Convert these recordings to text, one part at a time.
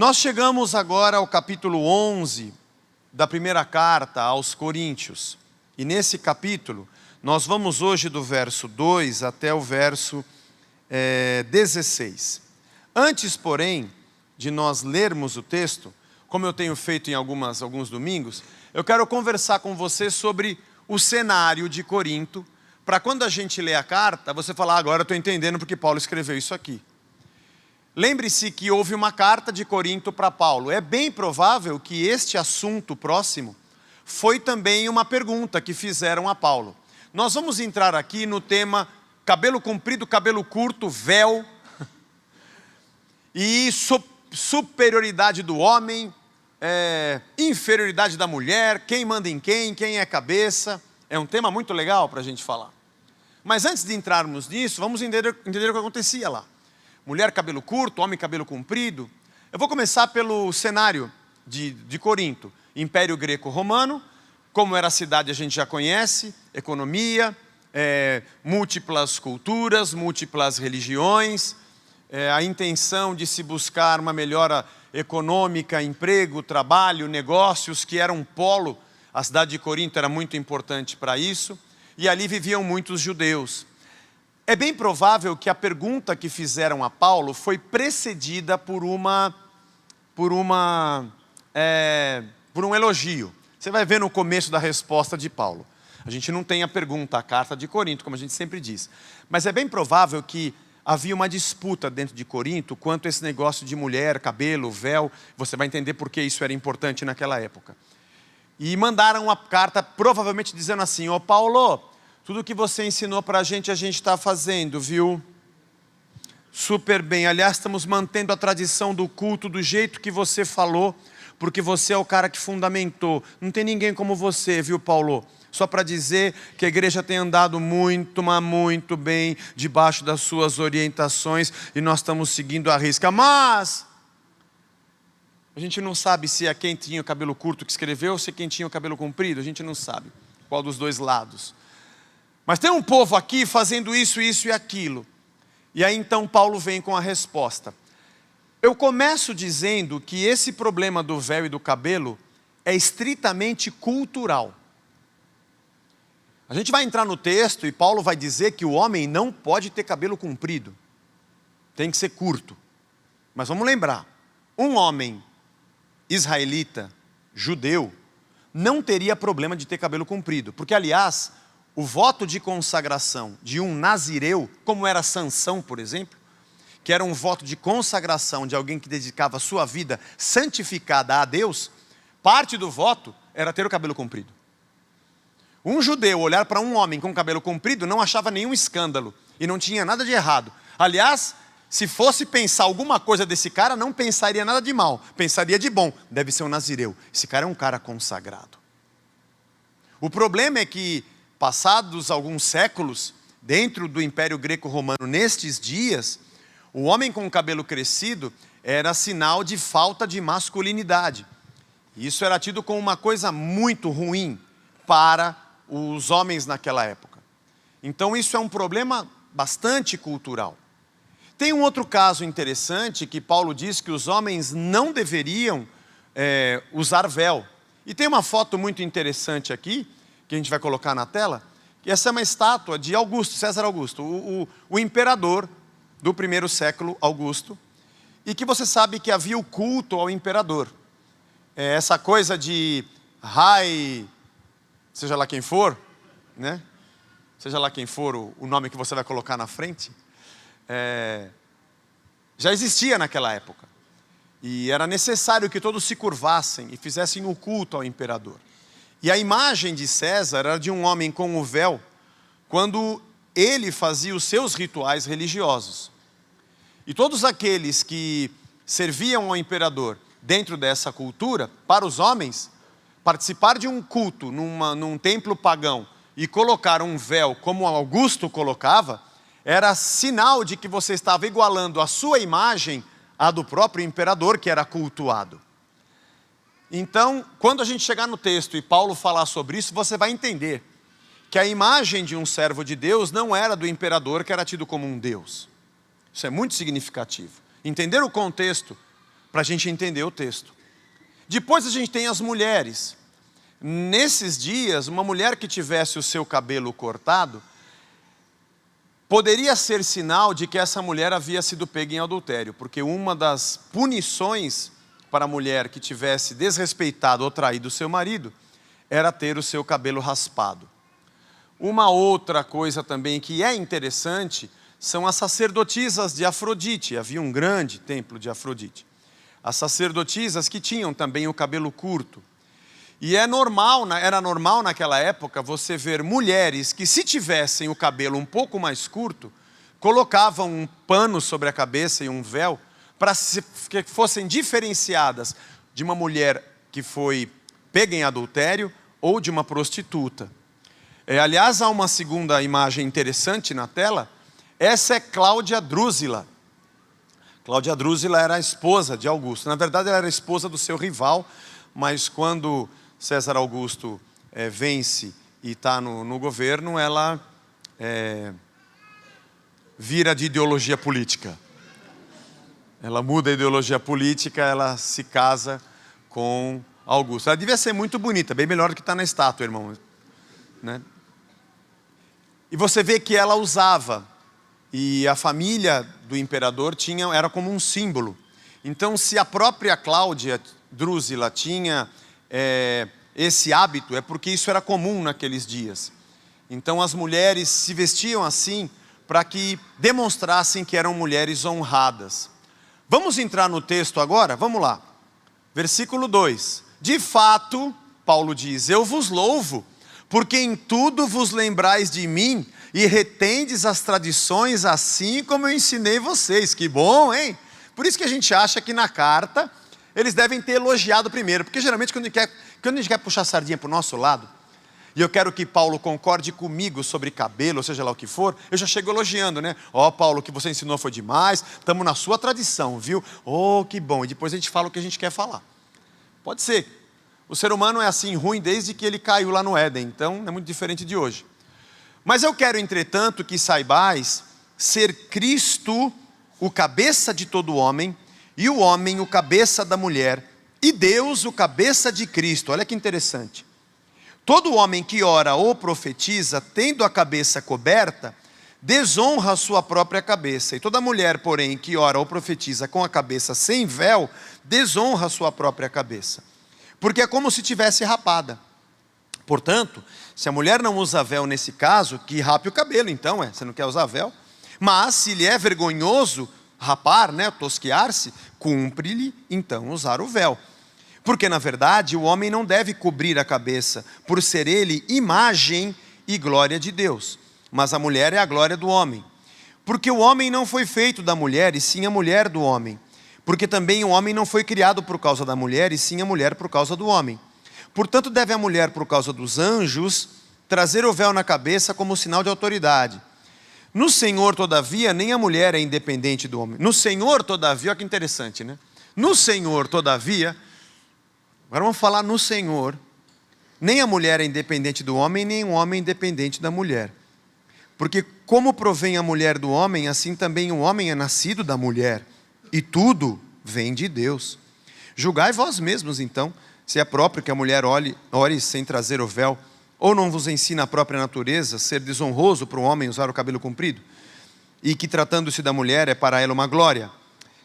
Nós chegamos agora ao capítulo 11 da primeira carta aos Coríntios. E nesse capítulo, nós vamos hoje do verso 2 até o verso 16. Antes, porém, de nós lermos o texto, como eu tenho feito em alguns domingos, eu quero conversar com você sobre o cenário de Corinto, para quando a gente lê a carta, você falar, agora eu estou entendendo porque Paulo escreveu isso aqui. Lembre-se que houve uma carta de Corinto para Paulo. É bem provável que este assunto próximo foi também uma pergunta que fizeram a Paulo. Nós vamos entrar aqui no tema cabelo comprido, cabelo curto, véu, e superioridade do homem, inferioridade da mulher, quem manda em quem é cabeça. É um tema muito legal para a gente falar. Mas antes de entrarmos nisso, vamos entender o que acontecia lá. Mulher cabelo curto, homem cabelo comprido. Eu vou começar pelo cenário de Corinto. Império Greco-Romano, como era a cidade a gente já conhece, economia, múltiplas culturas, múltiplas religiões, a intenção de se buscar uma melhora econômica, emprego, trabalho, negócios, que era um polo. A cidade de Corinto era muito importante para isso, e ali viviam muitos judeus. É bem provável que a pergunta que fizeram a Paulo foi precedida por um elogio. Você vai ver no começo da resposta de Paulo. A gente não tem a pergunta, a carta de Corinto, como a gente sempre diz. Mas é bem provável que havia uma disputa dentro de Corinto quanto a esse negócio de mulher, cabelo, véu. Você vai entender por que isso era importante naquela época. E mandaram uma carta provavelmente dizendo assim, ô Paulo, tudo que você ensinou para a gente está fazendo, viu? Super bem. Aliás, estamos mantendo a tradição do culto do jeito que você falou, porque você é o cara que fundamentou. Não tem ninguém como você, viu, Paulo? Só para dizer que a igreja tem andado muito, mas muito bem, debaixo das suas orientações, e nós estamos seguindo a risca. Mas a gente não sabe se é quem tinha o cabelo curto que escreveu, ou se é quem tinha o cabelo comprido. A gente não sabe qual dos dois lados. Mas tem um povo aqui fazendo isso, isso e aquilo. E aí então Paulo vem com a resposta. Eu começo dizendo que esse problema do véu e do cabelo é estritamente cultural. A gente vai entrar no texto e Paulo vai dizer que o homem não pode ter cabelo comprido. Tem que ser curto. Mas vamos lembrar, um homem israelita, judeu, não teria problema de ter cabelo comprido. Porque, aliás, o voto de consagração de um nazireu, como era Sansão, por exemplo, que era um voto de consagração de alguém que dedicava a sua vida santificada a Deus, parte do voto era ter o cabelo comprido. Um judeu olhar para um homem com cabelo comprido não achava nenhum escândalo e não tinha nada de errado. Aliás, se fosse pensar alguma coisa desse cara, não pensaria nada de mal, pensaria de bom. Deve ser um nazireu. Esse cara é um cara consagrado. O problema é que, passados alguns séculos, dentro do Império Greco-Romano, nestes dias, o homem com o cabelo crescido era sinal de falta de masculinidade. Isso era tido como uma coisa muito ruim para os homens naquela época. Então isso é um problema bastante cultural. Tem um outro caso interessante que Paulo diz que os homens não deveriam usar véu. E tem uma foto muito interessante aqui, que a gente vai colocar na tela, que essa é uma estátua de Augusto, César Augusto, o imperador do primeiro século, Augusto, e que você sabe que havia o culto ao imperador. Essa coisa de Rai, seja lá quem for, né? Seja lá quem for o nome que você vai colocar na frente, já existia naquela época. E era necessário que todos se curvassem e fizessem o culto ao imperador. E a imagem de César era de um homem com o véu, quando ele fazia os seus rituais religiosos. E todos aqueles que serviam ao imperador dentro dessa cultura, para os homens, participar de um culto num templo pagão e colocar um véu como Augusto colocava, era sinal de que você estava igualando a sua imagem à do próprio imperador que era cultuado. Então, quando a gente chegar no texto e Paulo falar sobre isso, você vai entender que a imagem de um servo de Deus não era do imperador, que era tido como um Deus. Isso é muito significativo. Entender o contexto para a gente entender o texto. Depois a gente tem as mulheres. Nesses dias, uma mulher que tivesse o seu cabelo cortado, poderia ser sinal de que essa mulher havia sido pega em adultério, porque uma das punições para a mulher que tivesse desrespeitado ou traído seu marido, era ter o seu cabelo raspado. Uma outra coisa também que é interessante, são as sacerdotisas de Afrodite. Havia um grande templo de Afrodite. As sacerdotisas que tinham também o cabelo curto. E era normal naquela época você ver mulheres que, se tivessem o cabelo um pouco mais curto, colocavam um pano sobre a cabeça e um véu, para que fossem diferenciadas de uma mulher que foi pega em adultério ou de uma prostituta. Aliás, há uma segunda imagem interessante na tela. Essa é Cláudia Drusila. Cláudia Drusila era a esposa de Augusto. Na verdade, ela era a esposa do seu rival, mas quando César Augusto vence e está no governo, ela vira de ideologia política. Ela muda a ideologia política, ela se casa com Augusto. Ela devia ser muito bonita, bem melhor do que está na estátua, irmão. Né? E você vê que ela usava, e a família do imperador era como um símbolo. Então, se a própria Cláudia Drusila tinha esse hábito, é porque isso era comum naqueles dias. Então, as mulheres se vestiam assim para que demonstrassem que eram mulheres honradas. Vamos entrar no texto agora? Vamos lá. Versículo 2. De fato, Paulo diz, eu vos louvo, porque em tudo vos lembrais de mim e retendes as tradições assim como eu ensinei vocês. Que bom, hein? Por isso que a gente acha que na carta eles devem ter elogiado primeiro, porque geralmente quando a gente quer puxar a sardinha para o nosso lado, e eu quero que Paulo concorde comigo sobre cabelo, ou seja lá o que for, eu já chego elogiando, né? Ó, Paulo, o que você ensinou foi demais, estamos na sua tradição, viu? Oh, que bom, e depois a gente fala o que a gente quer falar. Pode ser. O ser humano é assim, ruim desde que ele caiu lá no Éden, então é muito diferente de hoje. Mas eu quero, entretanto, que saibais ser Cristo o cabeça de todo homem, e o homem o cabeça da mulher, e Deus o cabeça de Cristo. Olha que interessante. Todo homem que ora ou profetiza, tendo a cabeça coberta, desonra a sua própria cabeça. E toda mulher, porém, que ora ou profetiza com a cabeça sem véu, desonra a sua própria cabeça. Porque é como se tivesse rapada. Portanto, se a mulher não usa véu nesse caso, que rape o cabelo, então, você não quer usar véu. Mas, se lhe é vergonhoso rapar, tosquear-se, cumpre-lhe, então, usar o véu. Porque, na verdade, o homem não deve cobrir a cabeça, por ser ele imagem e glória de Deus. Mas a mulher é a glória do homem. Porque o homem não foi feito da mulher, e sim a mulher do homem. Porque também o homem não foi criado por causa da mulher, e sim a mulher por causa do homem. Portanto, deve a mulher, por causa dos anjos, trazer o véu na cabeça como sinal de autoridade. No Senhor, todavia, nem a mulher é independente do homem. No Senhor, todavia, olha que interessante, né? No Senhor, todavia, agora vamos falar no Senhor, nem a mulher é independente do homem, nem o homem é independente da mulher. Porque como provém a mulher do homem, assim também o homem é nascido da mulher. E tudo vem de Deus. Julgai vós mesmos, então, se é próprio que a mulher ore sem trazer o véu, ou não vos ensina a própria natureza ser desonroso para o homem usar o cabelo comprido? E que, tratando-se da mulher, é para ela uma glória,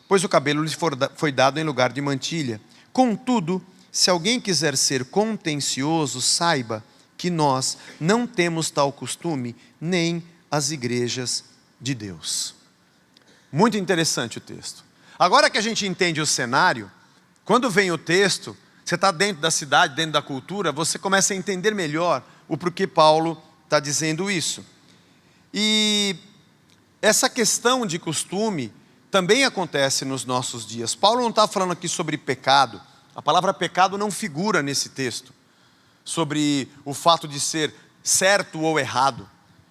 pois o cabelo lhe foi dado em lugar de mantilha. Contudo, se alguém quiser ser contencioso, saiba que nós não temos tal costume, nem as igrejas de Deus. Muito interessante o texto. Agora que a gente entende o cenário, quando vem o texto, você está dentro da cidade, dentro da cultura, você começa a entender melhor o porquê Paulo está dizendo isso. E essa questão de costume também acontece nos nossos dias. Paulo não está falando aqui sobre pecado. A palavra pecado não figura nesse texto. Sobre o fato de ser certo ou errado.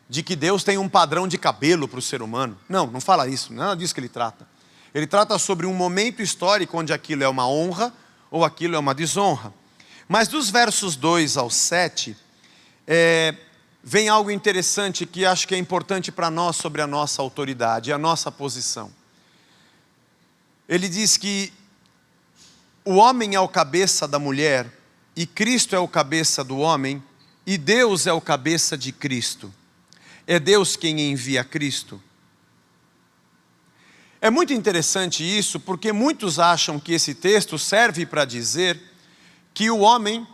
De que Deus tem um padrão de cabelo para o ser humano. Não, não fala isso, nada disso que ele trata. Ele trata sobre um momento histórico onde aquilo é uma honra ou aquilo é uma desonra. Mas dos versos 2 ao 7, vem algo interessante que acho que é importante para nós sobre a nossa autoridade, a nossa posição. Ele diz que o homem é o cabeça da mulher, e Cristo é o cabeça do homem, e Deus é o cabeça de Cristo. É Deus quem envia Cristo. É muito interessante isso, porque muitos acham que esse texto serve para dizer que o homem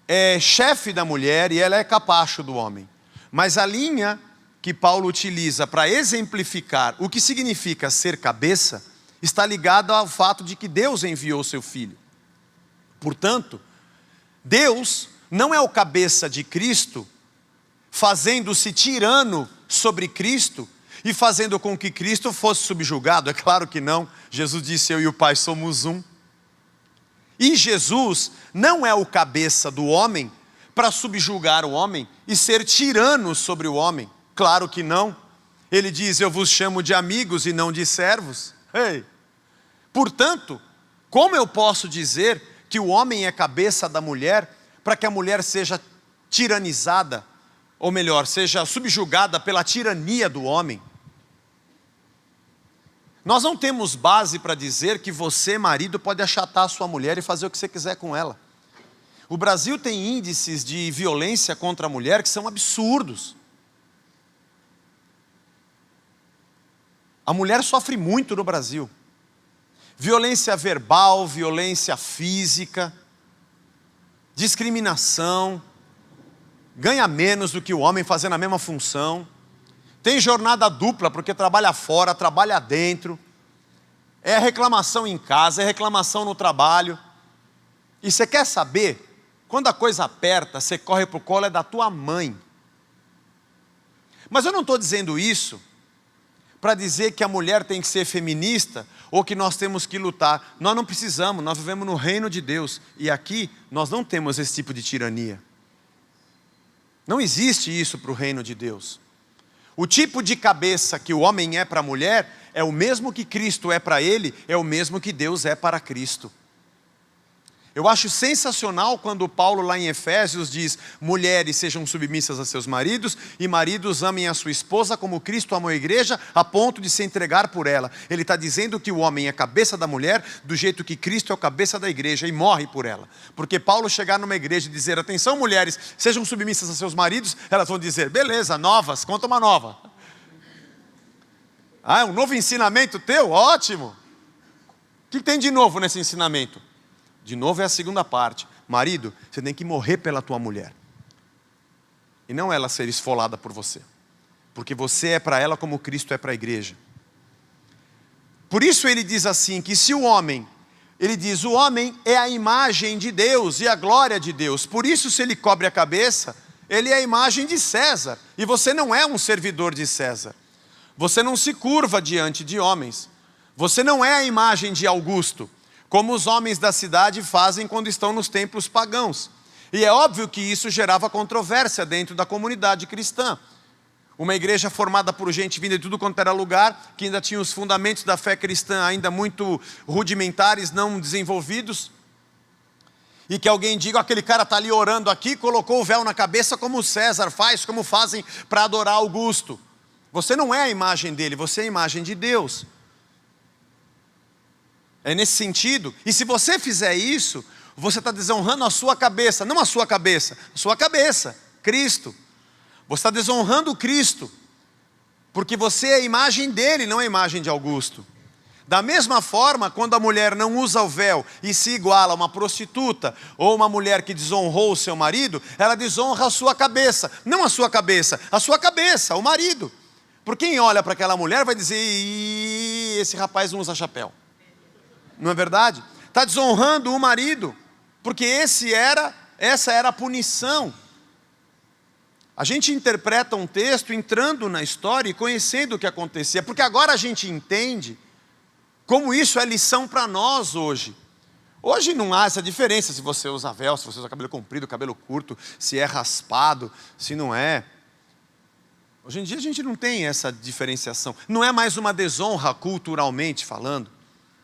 é chefe da mulher e ela é capacho do homem. Mas a linha que Paulo utiliza para exemplificar o que significa ser cabeça, está ligada ao fato de que Deus enviou seu Filho. Portanto, Deus não é o cabeça de Cristo, fazendo-se tirano sobre Cristo e fazendo com que Cristo fosse subjugado. É claro que não. Jesus disse: eu e o Pai somos um. E Jesus não é o cabeça do homem para subjugar o homem e ser tirano sobre o homem. Claro que não. Ele diz: eu vos chamo de amigos e não de servos. Ei. Portanto, como eu posso dizer que o homem é cabeça da mulher para que a mulher seja tiranizada, ou melhor, seja subjugada pela tirania do homem? Nós não temos base para dizer que você, marido, pode achatar a sua mulher e fazer o que você quiser com ela. O Brasil tem índices de violência contra a mulher que são absurdos. A mulher sofre muito no Brasil. Violência verbal, violência física, discriminação, ganha menos do que o homem fazendo a mesma função. Tem jornada dupla, porque trabalha fora, trabalha dentro. É reclamação em casa, é reclamação no trabalho. E você quer saber? Quando a coisa aperta, você corre para o colo, é da tua mãe. Mas eu não estou dizendo isso para dizer que a mulher tem que ser feminista ou que nós temos que lutar. Nós não precisamos, nós vivemos no reino de Deus. E aqui nós não temos esse tipo de tirania. Não existe isso para o reino de Deus. O tipo de cabeça que o homem é para a mulher é o mesmo que Cristo é para ele, é o mesmo que Deus é para Cristo. Eu acho sensacional quando Paulo lá em Efésios diz: mulheres sejam submissas a seus maridos, e maridos amem a sua esposa como Cristo amou a igreja, a ponto de se entregar por ela. Ele está dizendo que o homem é cabeça da mulher, do jeito que Cristo é o cabeça da igreja e morre por ela. Porque Paulo chegar numa igreja e dizer: atenção mulheres, sejam submissas a seus maridos, elas vão dizer: beleza, novas, conta uma nova. Ah, é um novo ensinamento teu? Ótimo. O que tem de novo nesse ensinamento? De novo é a segunda parte. Marido, você tem que morrer pela tua mulher. E não ela ser esfolada por você. Porque você é para ela como Cristo é para a igreja. Por isso ele diz assim, que se o homem, ele diz, o homem é a imagem de Deus e a glória de Deus. Por isso, se ele cobre a cabeça, ele é a imagem de César. E você não é um servidor de César. Você não se curva diante de homens. Você não é a imagem de Augusto, como os homens da cidade fazem quando estão nos templos pagãos. E é óbvio que isso gerava controvérsia dentro da comunidade cristã. Uma igreja formada por gente vinda de tudo quanto era lugar, que ainda tinha os fundamentos da fé cristã ainda muito rudimentares, não desenvolvidos. E que alguém diga: aquele cara está ali orando aqui, colocou o véu na cabeça como César faz, como fazem para adorar Augusto. Você não é a imagem dele, você é a imagem de Deus. É nesse sentido. E se você fizer isso, você está desonrando a sua cabeça. Não a sua cabeça, Cristo. Você está desonrando Cristo, porque você é a imagem dele, não é a imagem de Augusto. Da mesma forma, quando a mulher não usa o véu e se iguala a uma prostituta, ou uma mulher que desonrou o seu marido, ela desonra a sua cabeça. Não a sua cabeça, o marido. Porque quem olha para aquela mulher vai dizer: esse rapaz não usa chapéu. Não é verdade? Está desonrando o marido, porque essa era a punição. A gente interpreta um texto entrando na história e conhecendo o que acontecia, porque agora a gente entende como isso é lição para nós hoje. Hoje não há essa diferença se você usa véu, se você usa cabelo comprido, cabelo curto, se é raspado, se não é. Hoje em dia a gente não tem essa diferenciação. Não é mais uma desonra culturalmente falando.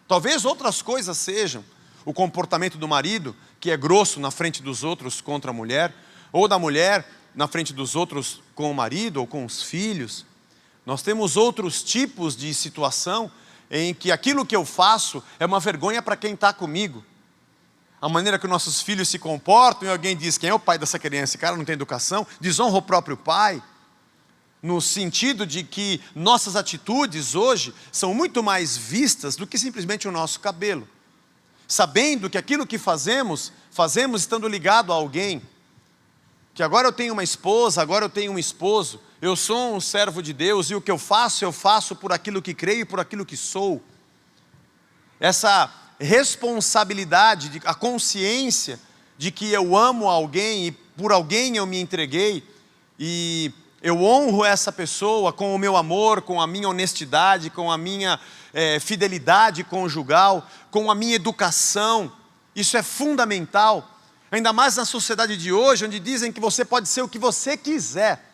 Talvez outras coisas sejam. O comportamento do marido, que é grosso na frente dos outros contra a mulher, ou da mulher na frente dos outros com o marido ou com os filhos. Nós temos outros tipos de situação em que aquilo que eu faço é uma vergonha para quem está comigo. a maneira que nossos filhos se comportam, e alguém diz: quem é o pai dessa criança? Esse cara não tem educação, desonra o próprio pai. No sentido de que nossas atitudes hoje são muito mais vistas do que simplesmente o nosso cabelo. Sabendo que aquilo que fazemos estando ligado a alguém. Que agora eu tenho uma esposa, agora eu tenho um esposo, eu sou um servo de Deus, e o que eu faço por aquilo que creio e por aquilo que sou. Essa responsabilidade, a consciência de que eu amo alguém e por alguém eu me entreguei, e eu honro essa pessoa com o meu amor, com a minha honestidade, com a minha fidelidade conjugal, com a minha educação. Isso é fundamental, ainda mais na sociedade de hoje, onde dizem que você pode ser o que você quiser.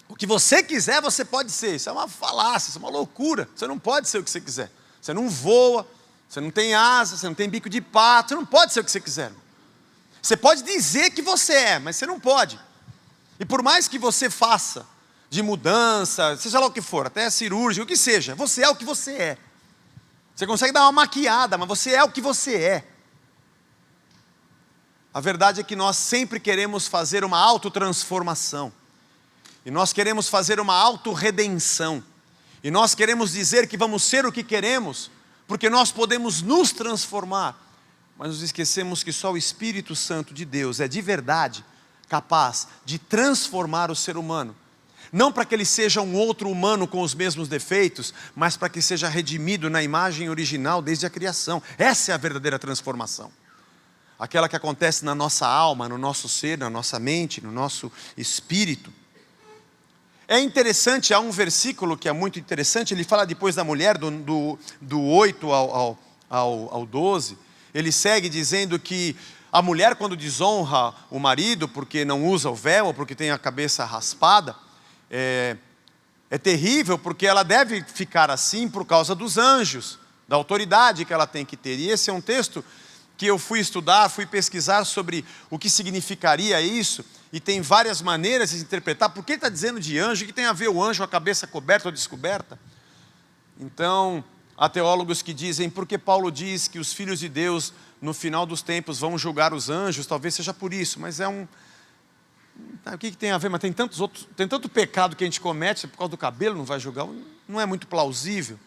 O que você quiser, você pode ser. Isso é uma falácia, isso é uma loucura. Você não pode ser o que você quiser. Você não voa, você não tem asa, você não tem bico de pato, você não pode ser o que você quiser. Você pode dizer que você é, mas você não pode. E por mais que você faça de mudança, seja lá o que for, até cirúrgico, o que seja, você é o que você é. Você consegue dar uma maquiada, mas você é o que você é. A verdade é que nós sempre queremos fazer uma autotransformação. E nós queremos fazer uma autorredenção. E nós queremos dizer que vamos ser o que queremos, porque nós podemos nos transformar. Mas nos esquecemos que só o Espírito Santo de Deus é de verdade capaz de transformar o ser humano. Não para que ele seja um outro humano com os mesmos defeitos, mas para que seja redimido na imagem original desde a criação. Essa é a verdadeira transformação. Aquela que acontece na nossa alma, no nosso ser, na nossa mente, no nosso espírito. É interessante, há um versículo que é muito interessante, ele fala depois da mulher, do 8 ao 12, ele segue dizendo que a mulher, quando desonra o marido porque não usa o véu, ou porque tem a cabeça raspada, é terrível, porque ela deve ficar assim por causa dos anjos, da autoridade que ela tem que ter. E esse é um texto que eu fui estudar, fui pesquisar sobre o que significaria isso, e tem várias maneiras de interpretar. Por que ele está dizendo de anjo? O que tem a ver o anjo, a cabeça coberta ou descoberta? Então, há teólogos que dizem, porque Paulo diz que os filhos de Deus, no final dos tempos, vão julgar os anjos, talvez seja por isso, mas o que tem a ver? Mas tem tanto pecado que a gente comete, por causa do cabelo não vai julgar, não é muito plausível.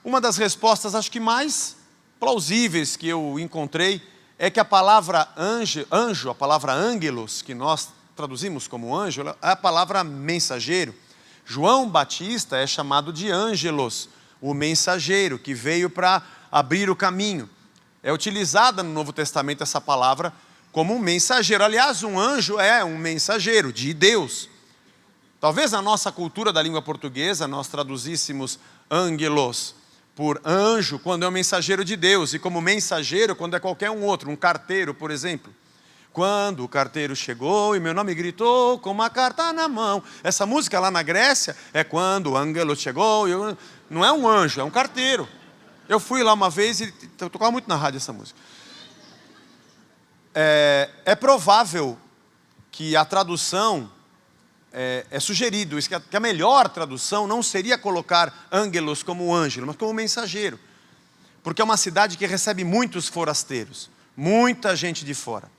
Uma das respostas, acho que mais plausíveis que eu encontrei, é que a palavra anjo, a palavra ângelos, que nós traduzimos como anjo, é a palavra mensageiro. João Batista é chamado de ângelos, o mensageiro, que veio para abrir o caminho. É utilizada no Novo Testamento essa palavra como um mensageiro. Aliás, um anjo é um mensageiro de Deus. Talvez na nossa cultura da língua portuguesa nós traduzíssemos ângelos por anjo quando é um mensageiro de Deus, e como mensageiro quando é qualquer um outro, um carteiro, por exemplo. Quando o carteiro chegou e meu nome gritou com uma carta na mão. Essa música lá na Grécia é quando o ângelo chegou. Não é um anjo, é um carteiro. Eu fui lá uma vez e eu tocava muito na rádio essa música. É provável que a tradução, é sugerido, que a melhor tradução não seria colocar ângelos como ângelo, mas como mensageiro. Porque é uma cidade que recebe muitos forasteiros, muita gente de fora.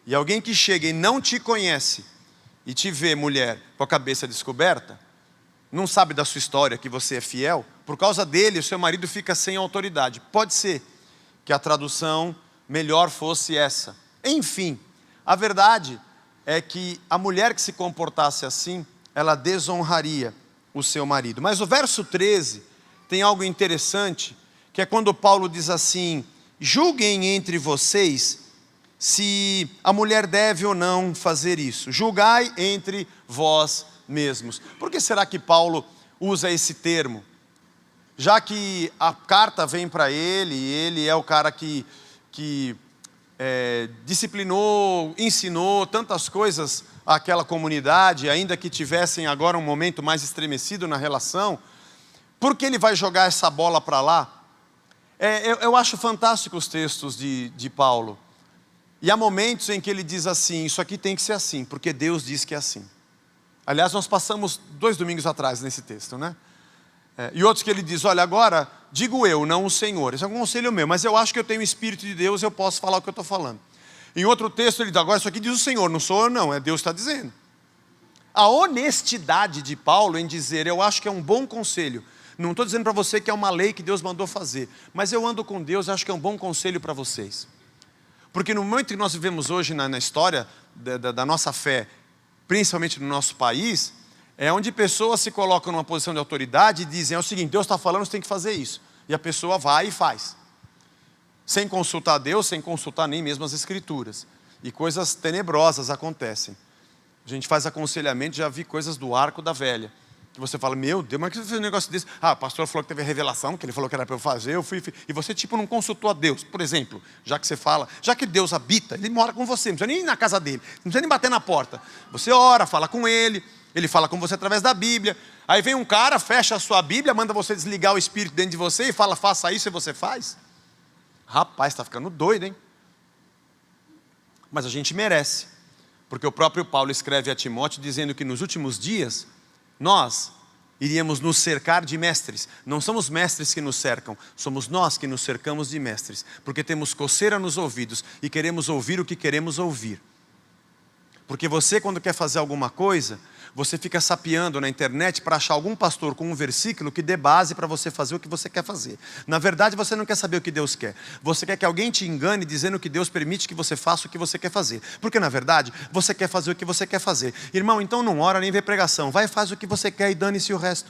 E alguém que chega e não te conhece, e te vê, mulher, com a cabeça descoberta, não sabe da sua história, que você é fiel, por causa dele o seu marido fica sem autoridade. Pode ser que a tradução melhor fosse essa. Enfim, a verdade é que a mulher que se comportasse assim, ela desonraria o seu marido. Mas o verso 13 tem algo interessante, que é quando Paulo diz assim: julguem entre vocês se a mulher deve ou não fazer isso. Julgai entre vós mesmos. Por que será que Paulo usa esse termo? Já que a carta vem para ele, e ele é o cara que disciplinou, ensinou tantas coisas àquela comunidade, ainda que tivessem agora um momento mais estremecido na relação, por que ele vai jogar essa bola para lá? Eu acho fantástico os textos de Paulo. E há momentos em que ele diz assim: isso aqui tem que ser assim, porque Deus diz que é assim. Aliás, nós passamos 2 domingos atrás nesse texto, né? E outros que ele diz, olha, agora digo eu, não o Senhor. Esse é um conselho meu, mas eu acho que eu tenho o Espírito de Deus, eu posso falar o que eu estou falando. Em outro texto ele diz, agora isso aqui diz o Senhor, não sou eu não, é Deus que está dizendo. A honestidade de Paulo em dizer, eu acho que é um bom conselho. Não estou dizendo para você que é uma lei que Deus mandou fazer, mas eu ando com Deus, acho que é um bom conselho para vocês. Porque no momento que nós vivemos hoje na história da nossa fé, principalmente no nosso país, é onde pessoas se colocam numa posição de autoridade e dizem, é o seguinte, Deus está falando, você tem que fazer isso. E a pessoa vai e faz. Sem consultar Deus, sem consultar nem mesmo as Escrituras. E coisas tenebrosas acontecem. A gente faz aconselhamento, já vi coisas do arco da velha. Que você fala, meu Deus, mas que você fez um negócio desse? O pastor falou que teve a revelação, que ele falou que era para eu fazer, eu fui. E você não consultou a Deus, por exemplo. Já que você fala, já que Deus habita, Ele mora com você, não precisa nem ir na casa dele, não precisa nem bater na porta. Você ora, fala com Ele, Ele fala com você através da Bíblia. Aí vem um cara, fecha a sua Bíblia, manda você desligar o Espírito dentro de você e fala, faça isso e você faz. Rapaz, está ficando doido, hein? Mas a gente merece. Porque o próprio Paulo escreve a Timóteo dizendo que nos últimos dias, nós iríamos nos cercar de mestres. Não somos mestres que nos cercam, somos nós que nos cercamos de mestres. Porque temos coceira nos ouvidos e queremos ouvir o que queremos ouvir. Porque você, quando quer fazer alguma coisa, você fica sapeando na internet para achar algum pastor com um versículo que dê base para você fazer o que você quer fazer. Na verdade, você não quer saber o que Deus quer. Você quer que alguém te engane dizendo que Deus permite que você faça o que você quer fazer. Porque, na verdade, você quer fazer o que você quer fazer. Irmão, então não ora nem vê pregação. Vai e faz o que você quer e dane-se o resto.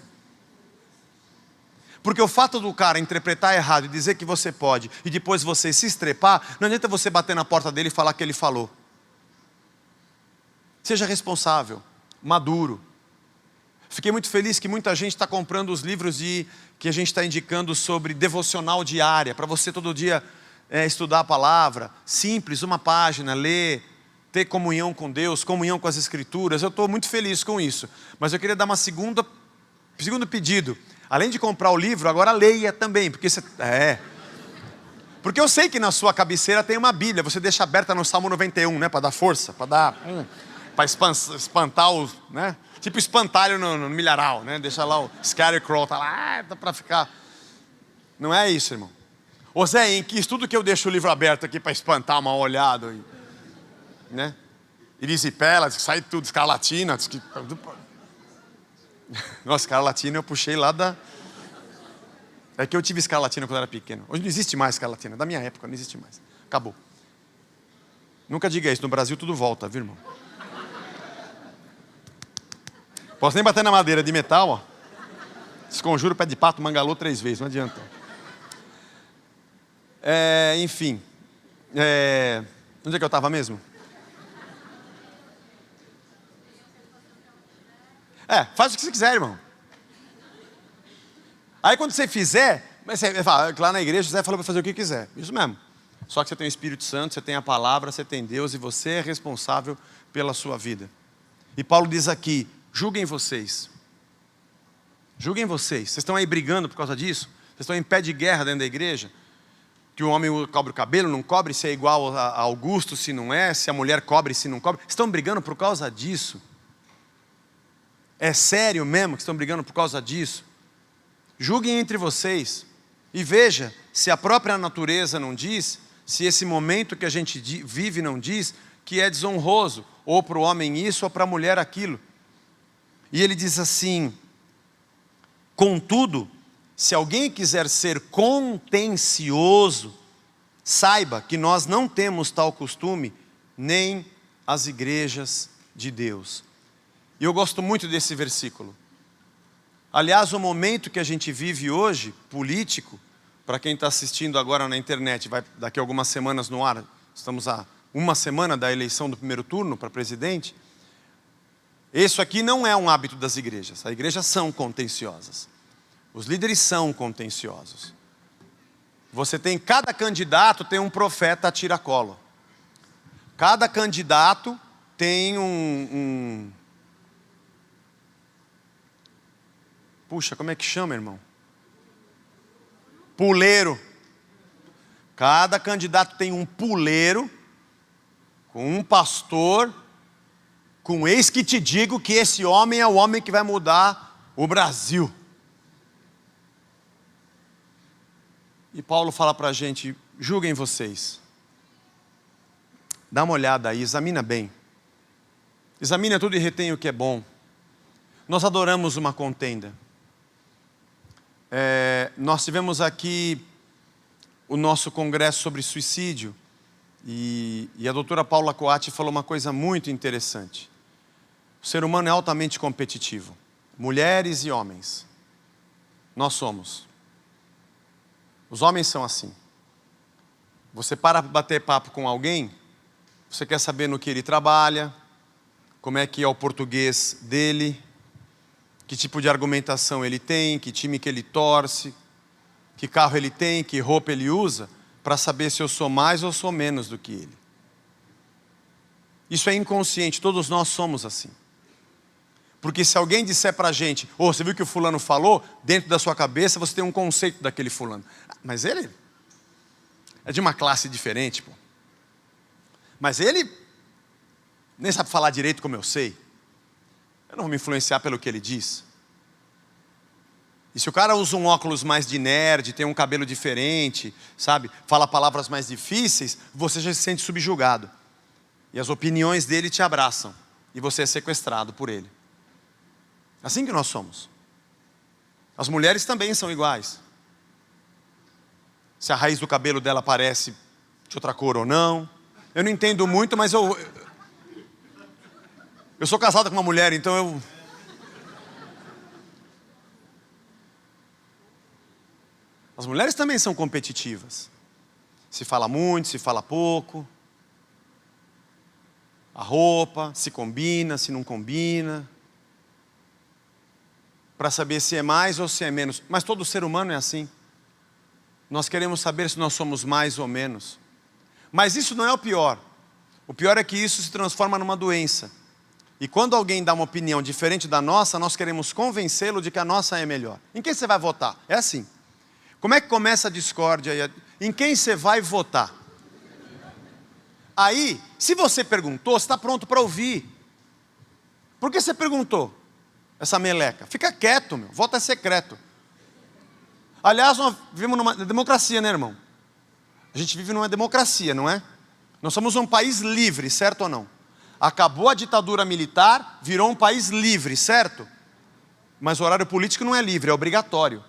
Porque o fato do cara interpretar errado e dizer que você pode e depois você se estrepar, não adianta você bater na porta dele e falar que ele falou. Seja responsável, maduro. Fiquei muito feliz que muita gente está comprando os livros que a gente está indicando sobre devocional diária, para você todo dia estudar a palavra, simples, uma página, ler, ter comunhão com Deus, comunhão com as Escrituras. Eu estou muito feliz com isso, mas eu queria dar uma segundo pedido. Além de comprar o livro, agora leia também, porque porque eu sei que na sua cabeceira tem uma Bíblia, você deixa aberta no Salmo 91, né, para dar força, para dar... para espantar os, né? Tipo espantalho no milharal, né? Deixa lá o scarecrow, tá lá, dá para ficar. Não é isso, irmão. Ô Zé, em que estudo que eu deixo o livro aberto aqui para espantar uma olhada, né? Erisipela, sai tudo, escarlatina, Nossa, escarlatina eu puxei lá da... É que eu tive escarlatina quando era pequeno. Hoje não existe mais escarlatina, da minha época não existe mais. Acabou. Nunca diga isso, no Brasil tudo volta, viu, irmão? Posso nem bater na madeira de metal, ó. Desconjuro pé de pato, mangalô 3 vezes, não adianta. Enfim. Onde é que eu estava mesmo? Faz o que você quiser, irmão. Aí quando você fizer, você fala, lá na igreja, você falou para fazer o que quiser. Isso mesmo. Só que você tem o Espírito Santo, você tem a palavra, você tem Deus e você é responsável pela sua vida. E Paulo diz aqui, julguem vocês. Julguem vocês. Vocês estão aí brigando por causa disso? Vocês estão em pé de guerra dentro da igreja? Que o homem cobre o cabelo, não cobre, se é igual a Augusto, se não é, se a mulher cobre, se não cobre. Estão brigando por causa disso? É sério mesmo que estão brigando por causa disso? Julguem entre vocês e veja se a própria natureza não diz, se esse momento que a gente vive não diz, que é desonroso, ou para o homem isso, ou para a mulher aquilo. E ele diz assim, contudo, se alguém quiser ser contencioso, saiba que nós não temos tal costume, nem as igrejas de Deus. E eu gosto muito desse versículo. Aliás, o momento que a gente vive hoje, político, para quem está assistindo agora na internet, vai daqui a algumas semanas no ar, estamos a uma semana da eleição do primeiro turno para presidente. Isso aqui não é um hábito das igrejas. As igrejas são contenciosas. Os líderes são contenciosos. Você tem, cada candidato tem um profeta a tiracolo. Cada candidato tem Puxa, como é que chama, irmão? Puleiro. Cada candidato tem um puleiro, com um pastor, com eis que te digo que esse homem é o homem que vai mudar o Brasil. E Paulo fala para a gente, julguem vocês. Dá uma olhada aí, examina bem. Examina tudo e retém o que é bom. Nós adoramos uma contenda. Nós tivemos aqui o nosso congresso sobre suicídio. E a doutora Paula Coatti falou uma coisa muito interessante. O ser humano é altamente competitivo. Mulheres e homens. Nós somos. Os homens são assim. Você para bater papo com alguém, você quer saber no que ele trabalha, como é que é o português dele, que tipo de argumentação ele tem, que time que ele torce, que carro ele tem, que roupa ele usa, para saber se eu sou mais ou sou menos do que ele. Isso é inconsciente, todos nós somos assim. Porque se alguém disser para a gente, você viu o que o fulano falou? Dentro da sua cabeça você tem um conceito daquele fulano. Mas ele é de uma classe diferente, pô. Mas ele nem sabe falar direito como eu sei. Eu não vou me influenciar pelo que ele diz. E se o cara usa um óculos mais de nerd, tem um cabelo diferente, sabe? Fala palavras mais difíceis, você já se sente subjugado. E as opiniões dele te abraçam. E você é sequestrado por ele. Assim que nós somos. As mulheres também são iguais. Se a raiz do cabelo dela parece de outra cor ou não. Eu não entendo muito, mas eu sou casado com uma mulher, então As mulheres também são competitivas. Se fala muito, se fala pouco. A roupa, se combina, se não combina. Para saber se é mais ou se é menos. Mas todo ser humano é assim. Nós queremos saber se nós somos mais ou menos. Mas isso não é o pior. O pior é que isso se transforma numa doença. E quando alguém dá uma opinião diferente da nossa, nós queremos convencê-lo de que a nossa é melhor. Em quem você vai votar? É assim. Como é que começa a discórdia? Em quem você vai votar? Aí, se você perguntou, você está pronto para ouvir. Por que você perguntou? Essa meleca. Fica quieto, meu. Voto é secreto. Aliás, nós vivemos numa democracia, né, irmão? A gente vive numa democracia, não é? Nós somos um país livre, certo ou não? Acabou a ditadura militar, virou um país livre, certo? Mas o horário político não é livre, é obrigatório.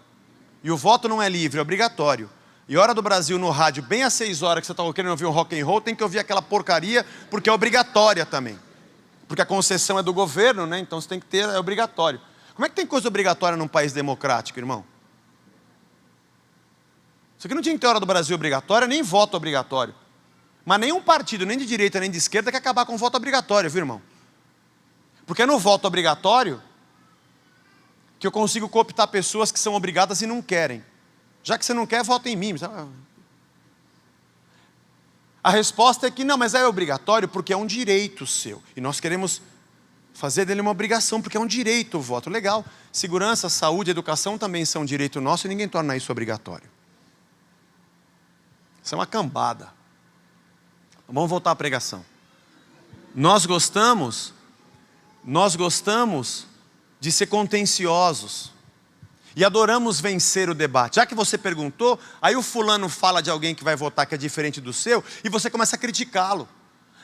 E o voto não é livre, é obrigatório. E Hora do Brasil no rádio, bem às 6 horas que você está querendo ouvir um rock and roll, tem que ouvir aquela porcaria, porque é obrigatória também. Porque a concessão é do governo, né? Então você tem que ter, é obrigatório. Como é que tem coisa obrigatória num país democrático, irmão? Isso aqui não tinha que ter Hora do Brasil obrigatória, nem voto obrigatório. Mas nenhum partido, nem de direita nem de esquerda, quer acabar com o voto obrigatório, viu, irmão? Porque é no voto obrigatório que eu consigo cooptar pessoas que são obrigadas e não querem. Já que você não quer, vota em mim. A resposta é que não, mas é obrigatório porque é um direito seu. E nós queremos fazer dele uma obrigação, porque é um direito o voto. Legal. Segurança, saúde, educação também são direito nosso e ninguém torna isso obrigatório. Isso é uma cambada. Vamos voltar à pregação. Nós gostamos de ser contenciosos. E adoramos vencer o debate. Já que você perguntou, aí o fulano fala de alguém que vai votar que é diferente do seu, e você começa a criticá-lo.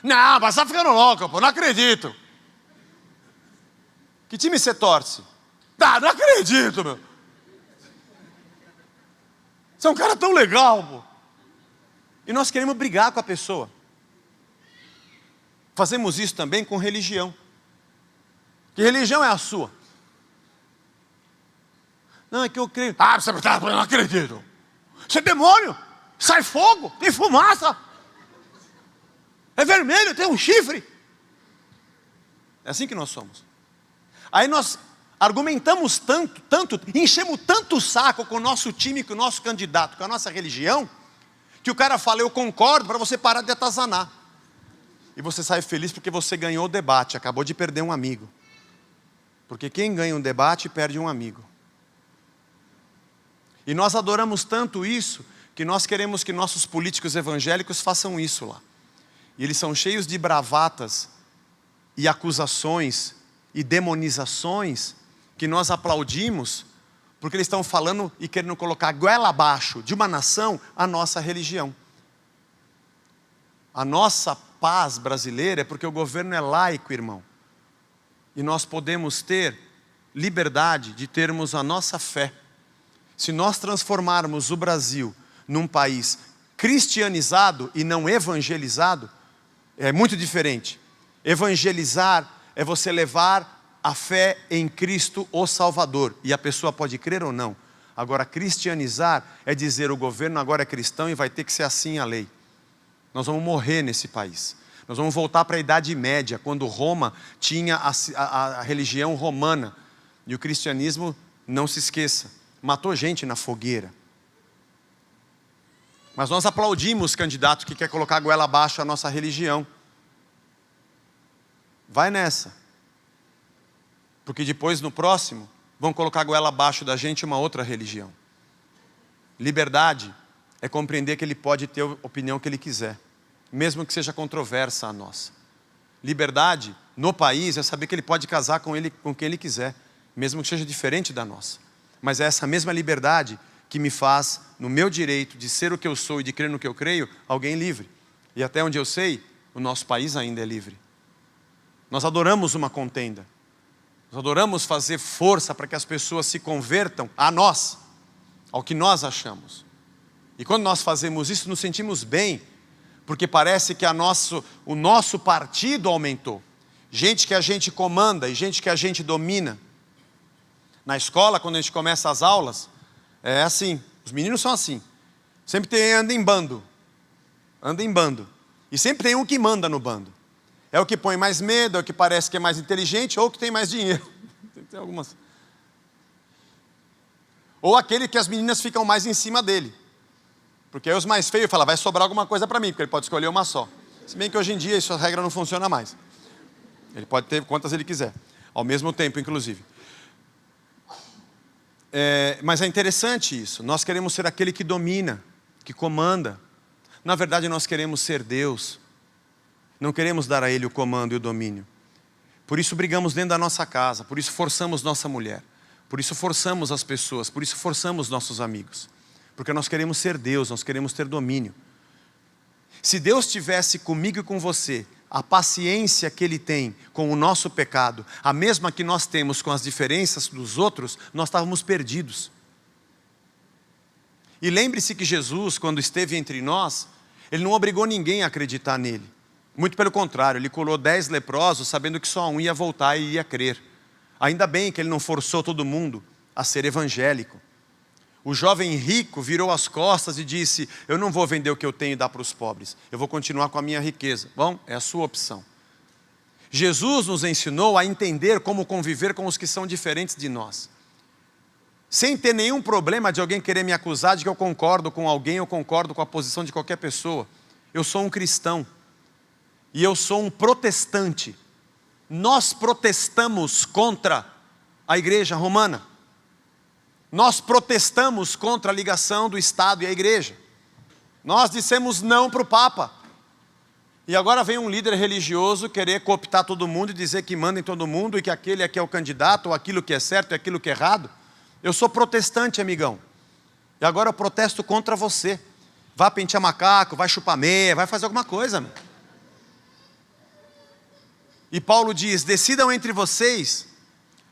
Não, mas tá ficando louco, pô, não acredito. Que time você torce? Não acredito, meu. Você é um cara tão legal, pô. E nós queremos brigar com a pessoa. Fazemos isso também com religião. Que religião é a sua? Não, é que eu creio. Você não acredito. Você é demônio. Sai fogo, tem fumaça. É vermelho, tem um chifre. É assim que nós somos. Aí nós argumentamos tanto, enchemos tanto o saco com o nosso time, com o nosso candidato, com a nossa religião, que o cara fala, eu concordo, para você parar de atazanar. E você sai feliz porque você ganhou o debate, acabou de perder um amigo. Porque quem ganha um debate perde um amigo. E nós adoramos tanto isso, que nós queremos que nossos políticos evangélicos façam isso lá. E eles são cheios de bravatas, e acusações, e demonizações, que nós aplaudimos, Porque eles estão falando e querendo colocar goela abaixo de uma nação a nossa religião. A nossa paz brasileira é porque o governo é laico, irmão. E nós podemos ter liberdade de termos a nossa fé. Se nós transformarmos o Brasil num país cristianizado e não evangelizado, é muito diferente. Evangelizar é você levar a fé em Cristo, o Salvador. E a pessoa pode crer ou não. Agora, cristianizar é dizer o governo agora é cristão e vai ter que ser assim a lei. Nós vamos morrer nesse país. Nós vamos voltar para a Idade Média, quando Roma tinha a religião romana. E o cristianismo, não se esqueça, matou gente na fogueira. Mas nós aplaudimos candidatos que quer colocar a goela abaixo a nossa religião. Vai nessa. Porque depois, no próximo, vão colocar a goela abaixo da gente uma outra religião. Liberdade é compreender que ele pode ter a opinião que ele quiser, mesmo que seja controversa a nossa. Liberdade no país é saber que ele pode casar com quem ele quiser, mesmo que seja diferente da nossa. Mas é essa mesma liberdade que me faz, no meu direito de ser o que eu sou e de crer no que eu creio, alguém livre. E até onde eu sei, o nosso país ainda é livre. Nós adoramos uma contenda. Nós adoramos fazer força para que as pessoas se convertam a nós, ao que nós achamos. E quando nós fazemos isso, nos sentimos bem, porque parece que o nosso partido aumentou. Gente que a gente comanda e gente que a gente domina. Na escola, quando a gente começa as aulas, é assim, os meninos são assim. Sempre anda em bando. Anda em bando. E sempre tem um que manda no bando. É o que põe mais medo, é o que parece que é mais inteligente, ou que tem mais dinheiro. Tem algumas. Ou aquele que as meninas ficam mais em cima dele. Porque aí os mais feios falam, vai sobrar alguma coisa para mim, porque ele pode escolher uma só. Se bem que hoje em dia essa regra não funciona mais. Ele pode ter quantas ele quiser. Ao mesmo tempo, inclusive. Mas é interessante isso. Nós queremos ser aquele que domina, que comanda. Na verdade, nós queremos ser Deus. Não queremos dar a Ele o comando e o domínio. Por isso brigamos dentro da nossa casa. Por isso forçamos nossa mulher. Por isso forçamos as pessoas. Por isso forçamos nossos amigos. Porque nós queremos ser Deus, nós queremos ter domínio. Se Deus tivesse comigo e com você a paciência que Ele tem com o nosso pecado, a mesma que nós temos com as diferenças dos outros, nós estávamos perdidos. E lembre-se que Jesus, quando esteve entre nós, Ele não obrigou ninguém a acreditar nele. Muito pelo contrário, Ele curou 10 leprosos, sabendo que só um ia voltar e ia crer. Ainda bem que Ele não forçou todo mundo a ser evangélico. O jovem rico virou as costas e disse, eu não vou vender o que eu tenho e dar para os pobres. Eu vou continuar com a minha riqueza. Bom, é a sua opção. Jesus nos ensinou a entender como conviver com os que são diferentes de nós. Sem ter nenhum problema de alguém querer me acusar de que eu concordo com alguém, eu concordo com a posição de qualquer pessoa. Eu sou um cristão. E eu sou um protestante. Nós protestamos contra a igreja romana. Nós protestamos contra a ligação do Estado e a igreja. Nós dissemos não para o Papa. E agora vem um líder religioso querer cooptar todo mundo e dizer que manda em todo mundo e que aquele aqui é o candidato, ou aquilo que é certo e aquilo que é errado. Eu sou protestante, amigão. E agora eu protesto contra você. Vai pentear macaco, vai chupar meia, vai fazer alguma coisa. Meu. E Paulo diz, decidam entre vocês.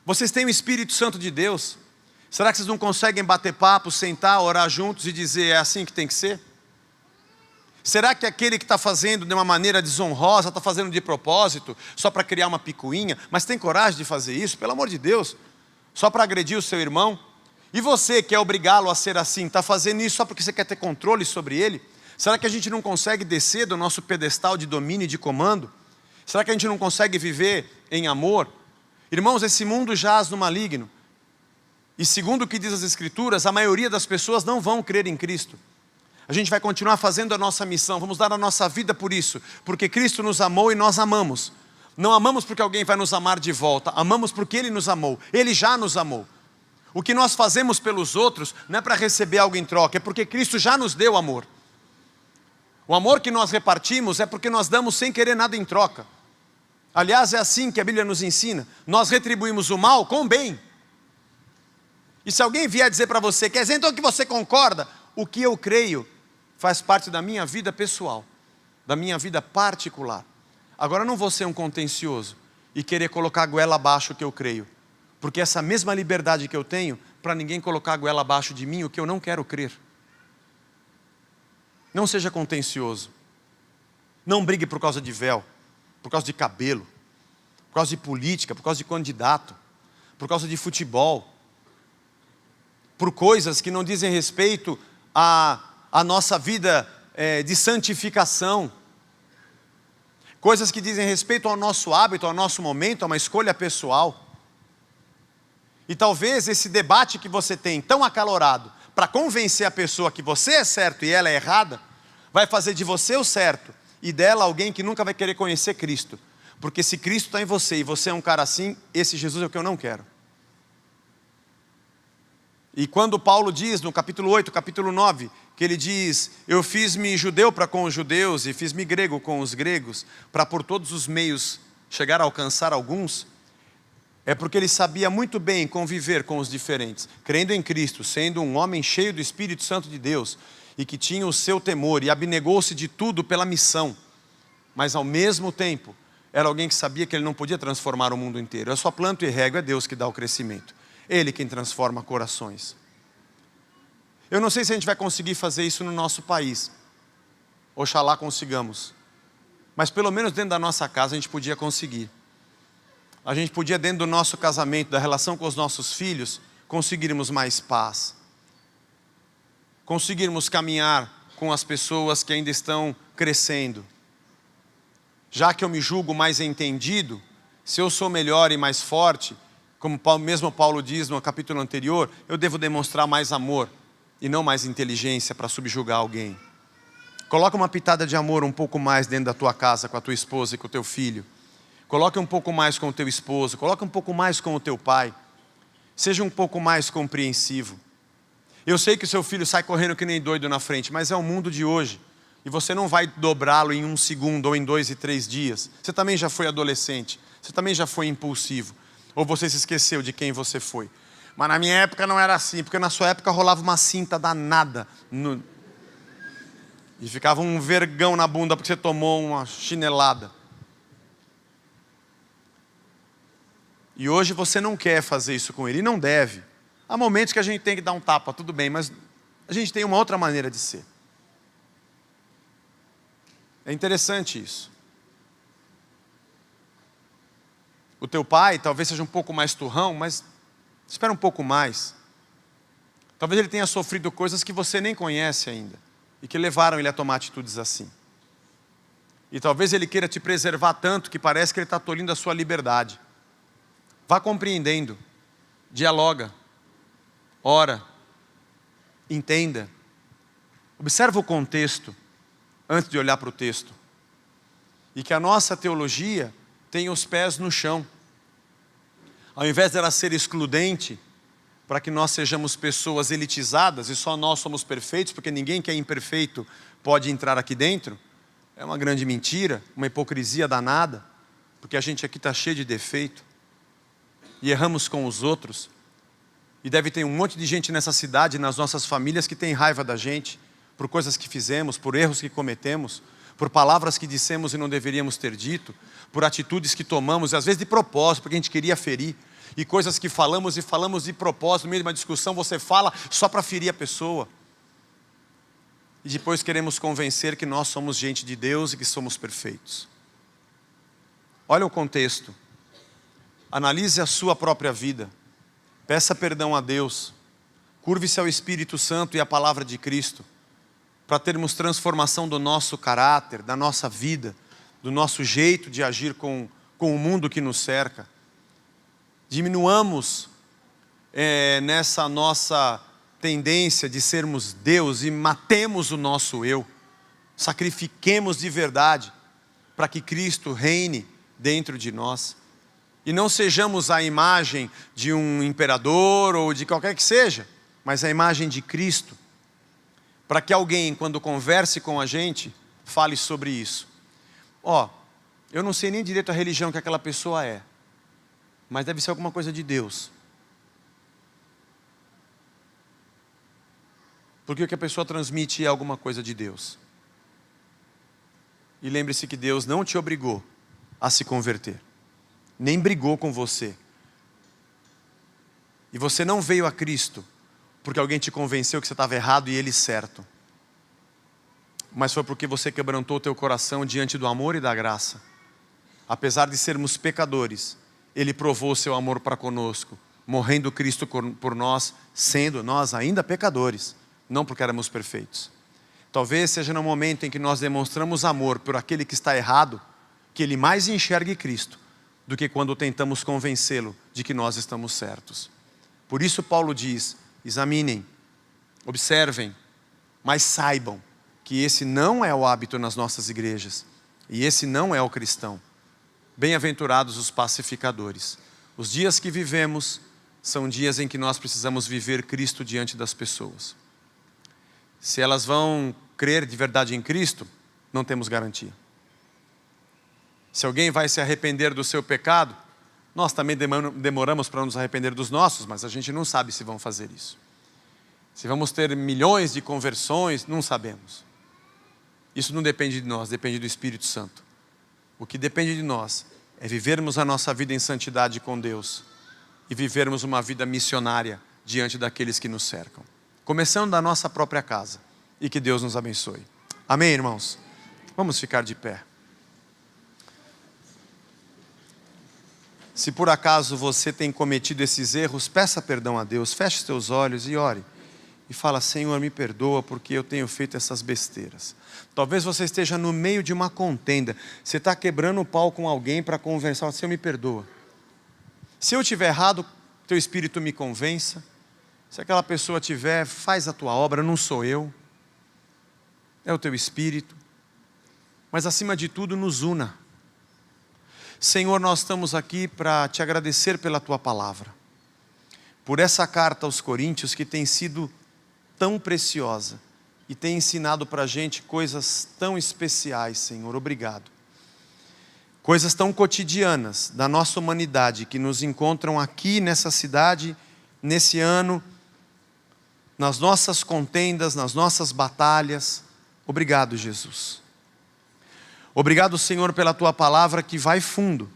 Vocês têm o Espírito Santo de Deus. Será que vocês não conseguem bater papo, sentar, orar juntos e dizer, é assim que tem que ser? Será que aquele que está fazendo de uma maneira desonrosa, está fazendo de propósito, só para criar uma picuinha, mas tem coragem de fazer isso, pelo amor de Deus, só para agredir o seu irmão? E você quer obrigá-lo a ser assim, está fazendo isso só porque você quer ter controle sobre ele? Será que a gente não consegue descer do nosso pedestal de domínio e de comando? Será que a gente não consegue viver em amor? Irmãos, esse mundo jaz no maligno. E segundo o que diz as Escrituras, a maioria das pessoas não vão crer em Cristo. A gente vai continuar fazendo a nossa missão, vamos dar a nossa vida por isso, porque Cristo nos amou e nós amamos. Não amamos porque alguém vai nos amar de volta, amamos porque Ele nos amou, Ele já nos amou. O que nós fazemos pelos outros não é para receber algo em troca, é porque Cristo já nos deu amor. O amor que nós repartimos é porque nós damos sem querer nada em troca. Aliás, é assim que a Bíblia nos ensina, nós retribuímos o mal com o bem. E se alguém vier dizer para você, quer dizer então que você concorda? O que eu creio faz parte da minha vida pessoal, da minha vida particular. Agora eu não vou ser um contencioso e querer colocar a goela abaixo o que eu creio. Porque essa mesma liberdade que eu tenho, para ninguém colocar a goela abaixo de mim o que eu não quero crer. Não seja contencioso. Não brigue por causa de véu, por causa de cabelo, por causa de política, por causa de candidato, por causa de futebol, por coisas que não dizem respeito à nossa vida de santificação, coisas que dizem respeito ao nosso hábito, ao nosso momento, a uma escolha pessoal. E talvez esse debate que você tem tão acalorado para convencer a pessoa que você é certo e ela é errada, vai fazer de você o certo e dela alguém que nunca vai querer conhecer Cristo. Porque se Cristo está em você e você é um cara assim, esse Jesus é o que eu não quero. E quando Paulo diz no capítulo 8, capítulo 9, que ele diz, eu fiz-me judeu para com os judeus e fiz-me grego com os gregos, para por todos os meios chegar a alcançar alguns, é porque ele sabia muito bem conviver com os diferentes, crendo em Cristo, sendo um homem cheio do Espírito Santo de Deus, e que tinha o seu temor, e abnegou-se de tudo pela missão, mas ao mesmo tempo, era alguém que sabia que ele não podia transformar o mundo inteiro. Eu só planto e rego, é Deus que dá o crescimento. Ele quem transforma corações. Eu não sei se a gente vai conseguir fazer isso no nosso país. Oxalá consigamos. Mas pelo menos dentro da nossa casa a gente podia conseguir. A gente podia dentro do nosso casamento, da relação com os nossos filhos, conseguirmos mais paz. Conseguirmos caminhar com as pessoas que ainda estão crescendo. Já que eu me julgo mais entendido, se eu sou melhor e mais forte, como mesmo Paulo diz no capítulo anterior, eu devo demonstrar mais amor e não mais inteligência para subjugar alguém. Coloca uma pitada de amor um pouco mais dentro da tua casa, com a tua esposa e com o teu filho. Coloque um pouco mais com o teu esposo, coloque um pouco mais com o teu pai. Seja um pouco mais compreensivo. Eu sei que o seu filho sai correndo que nem doido na frente, mas é o mundo de hoje. E você não vai dobrá-lo em 1 segundo ou em 2 e 3 dias. Você também já foi adolescente. Você também já foi impulsivo. Ou você se esqueceu de quem você foi. Mas na minha época não era assim. Porque na sua época rolava uma cinta danada. E ficava um vergão na bunda porque você tomou uma chinelada. E hoje você não quer fazer isso com ele. E não deve. Há momentos que a gente tem que dar um tapa, tudo bem. Mas a gente tem uma outra maneira de ser. É interessante isso. O teu pai talvez seja um pouco mais turrão, mas espera um pouco mais. Talvez ele tenha sofrido coisas que você nem conhece ainda e que levaram ele a tomar atitudes assim. E talvez ele queira te preservar tanto que parece que ele está tolhindo a sua liberdade. Vá compreendendo, dialoga, ora, entenda, observa o contexto antes de olhar para o texto. E que a nossa teologia tenha os pés no chão. Ao invés dela ser excludente, para que nós sejamos pessoas elitizadas e só nós somos perfeitos, porque ninguém que é imperfeito pode entrar aqui dentro, é uma grande mentira, uma hipocrisia danada, porque a gente aqui está cheio de defeito, e erramos com os outros, e deve ter um monte de gente nessa cidade, nas nossas famílias, que tem raiva da gente, por coisas que fizemos, por erros que cometemos, por palavras que dissemos e não deveríamos ter dito, por atitudes que tomamos, às vezes de propósito, porque a gente queria ferir, e coisas que falamos e falamos de propósito, no meio de uma discussão você fala só para ferir a pessoa. E depois queremos convencer que nós somos gente de Deus e que somos perfeitos. Olha o contexto. Analise a sua própria vida. Peça perdão a Deus. Curve-se ao Espírito Santo e à palavra de Cristo, para termos transformação do nosso caráter, da nossa vida, do nosso jeito de agir com o mundo que nos cerca. Diminuamos nessa nossa tendência de sermos Deus e matemos o nosso eu. Sacrifiquemos de verdade para que Cristo reine dentro de nós. E não sejamos a imagem de um imperador ou de qualquer que seja, mas a imagem de Cristo. Para que alguém, quando converse com a gente, fale sobre isso. Eu não sei nem direito a religião que aquela pessoa é, mas deve ser alguma coisa de Deus. Porque o que a pessoa transmite é alguma coisa de Deus. E lembre-se que Deus não te obrigou a se converter, nem brigou com você. E você não veio a Cristo porque alguém te convenceu que você estava errado e ele certo. Mas foi porque você quebrantou o teu coração diante do amor e da graça. Apesar de sermos pecadores, Ele provou o seu amor para conosco, morrendo Cristo por nós, sendo nós ainda pecadores, não porque éramos perfeitos. Talvez seja no momento em que nós demonstramos amor por aquele que está errado, que ele mais enxergue Cristo, do que quando tentamos convencê-lo de que nós estamos certos. Por isso Paulo diz, examinem, observem, mas saibam que esse não é o hábito nas nossas igrejas, e esse não é o cristão. Bem-aventurados os pacificadores. Os dias que vivemos são dias em que nós precisamos viver Cristo diante das pessoas. Se elas vão crer de verdade em Cristo, não temos garantia. Se alguém vai se arrepender do seu pecado, nós também demoramos para nos arrepender dos nossos, mas a gente não sabe se vão fazer isso. Se vamos ter milhões de conversões, não sabemos. Isso não depende de nós, depende do Espírito Santo. O que depende de nós é vivermos a nossa vida em santidade com Deus e vivermos uma vida missionária diante daqueles que nos cercam. Começando da nossa própria casa. E que Deus nos abençoe. Amém, irmãos? Vamos ficar de pé. Se por acaso você tem cometido esses erros, peça perdão a Deus, feche os teus olhos e ore. E fala, Senhor, me perdoa porque eu tenho feito essas besteiras. Talvez você esteja no meio de uma contenda. Você está quebrando o pau com alguém para conversar. Senhor, me perdoa. Se eu estiver errado, teu Espírito me convença. Se aquela pessoa tiver, faz a tua obra, não sou eu. É o teu Espírito. Mas acima de tudo, nos una. Senhor, nós estamos aqui para te agradecer pela tua palavra. Por essa carta aos Coríntios que tem sido tão preciosa e tem ensinado para a gente coisas tão especiais, Senhor, obrigado. Coisas tão cotidianas da nossa humanidade que nos encontram aqui nessa cidade, nesse ano, nas nossas contendas, nas nossas batalhas. Obrigado, Jesus. Obrigado, Senhor, pela tua palavra que vai fundo.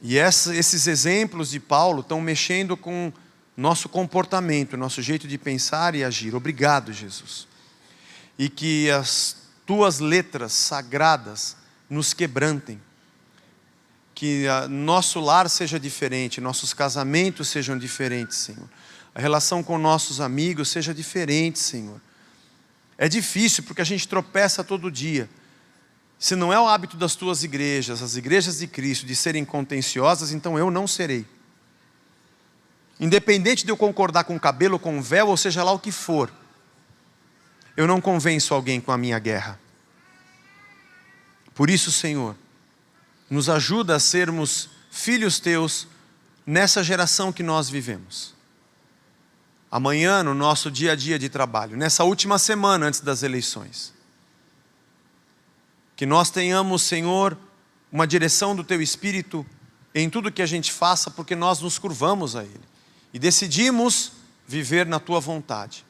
E esses exemplos de Paulo estão mexendo com nosso comportamento, nosso jeito de pensar e agir. Obrigado, Jesus. E que as tuas letras sagradas nos quebrantem. Que nosso lar seja diferente, nossos casamentos sejam diferentes, Senhor. A relação com nossos amigos seja diferente, Senhor. É difícil porque a gente tropeça todo dia. Se não é o hábito das tuas igrejas, as igrejas de Cristo, de serem contenciosas, então eu não serei. Independente de eu concordar com cabelo, com véu, ou seja lá o que for, eu não convenço alguém com a minha guerra. Por isso, Senhor, nos ajuda a sermos filhos teus nessa geração que nós vivemos. Amanhã, no nosso dia a dia de trabalho, nessa última semana antes das eleições. Que nós tenhamos, Senhor, uma direção do Teu Espírito em tudo que a gente faça, porque nós nos curvamos a Ele. E decidimos viver na Tua vontade.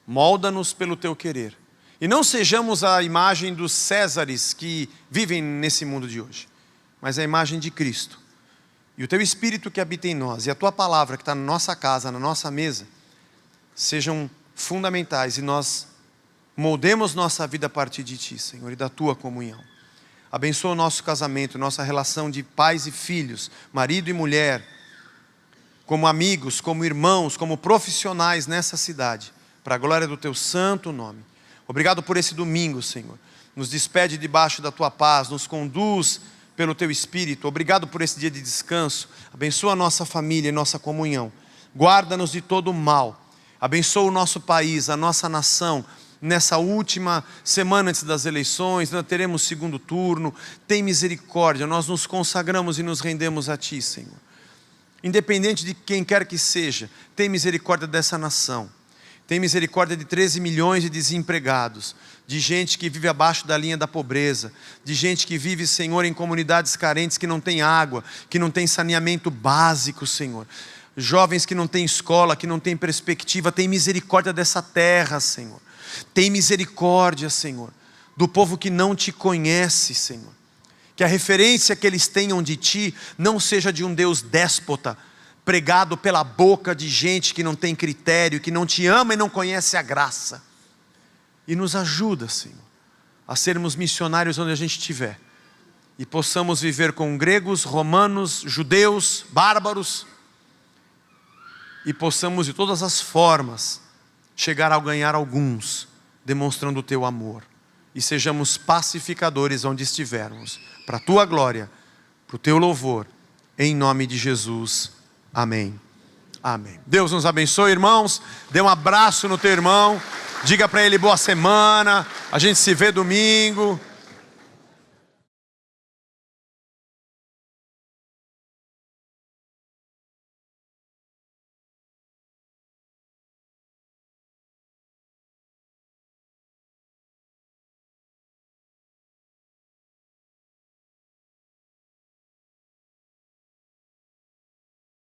Molda-nos pelo Teu querer. E não sejamos a imagem dos Césares que vivem nesse mundo de hoje, mas a imagem de Cristo. E o Teu Espírito que habita em nós, e a Tua palavra que está na nossa casa, na nossa mesa, sejam fundamentais e nós moldemos nossa vida a partir de Ti, Senhor, e da Tua comunhão. Abençoa o nosso casamento, nossa relação de pais e filhos, marido e mulher, como amigos, como irmãos, como profissionais nessa cidade, para a glória do Teu santo nome. Obrigado por esse domingo, Senhor. Nos despede debaixo da Tua paz, nos conduz pelo Teu Espírito. Obrigado por esse dia de descanso. Abençoa a nossa família e nossa comunhão. Guarda-nos de todo o mal. Abençoa o nosso país, a nossa nação. Nessa última semana antes das eleições, nós teremos segundo turno. Tem misericórdia, nós nos consagramos e nos rendemos a Ti, Senhor. Independente de quem quer que seja, tem misericórdia dessa nação. Tem misericórdia de 13 milhões de desempregados, de gente que vive abaixo da linha da pobreza, de gente que vive, Senhor, em comunidades carentes que não tem água, que não tem saneamento básico, Senhor. jovens que não têm escola, que não têm perspectiva. Tem misericórdia dessa terra, Senhor. Tem misericórdia, Senhor, do povo que não te conhece, Senhor. Que a referência que eles tenham de ti não seja de um Deus déspota, pregado pela boca de gente que não tem critério, que não te ama e não conhece a graça. E nos ajuda, Senhor, a sermos missionários onde a gente estiver. E possamos viver com gregos, romanos, judeus, bárbaros. E possamos de todas as formas chegar a ganhar alguns, demonstrando o teu amor. E sejamos pacificadores onde estivermos, para a tua glória, para o teu louvor, em nome de Jesus. Amém. Amém. Deus nos abençoe, irmãos. Dê um abraço no teu irmão. Diga para ele boa semana. A gente se vê domingo.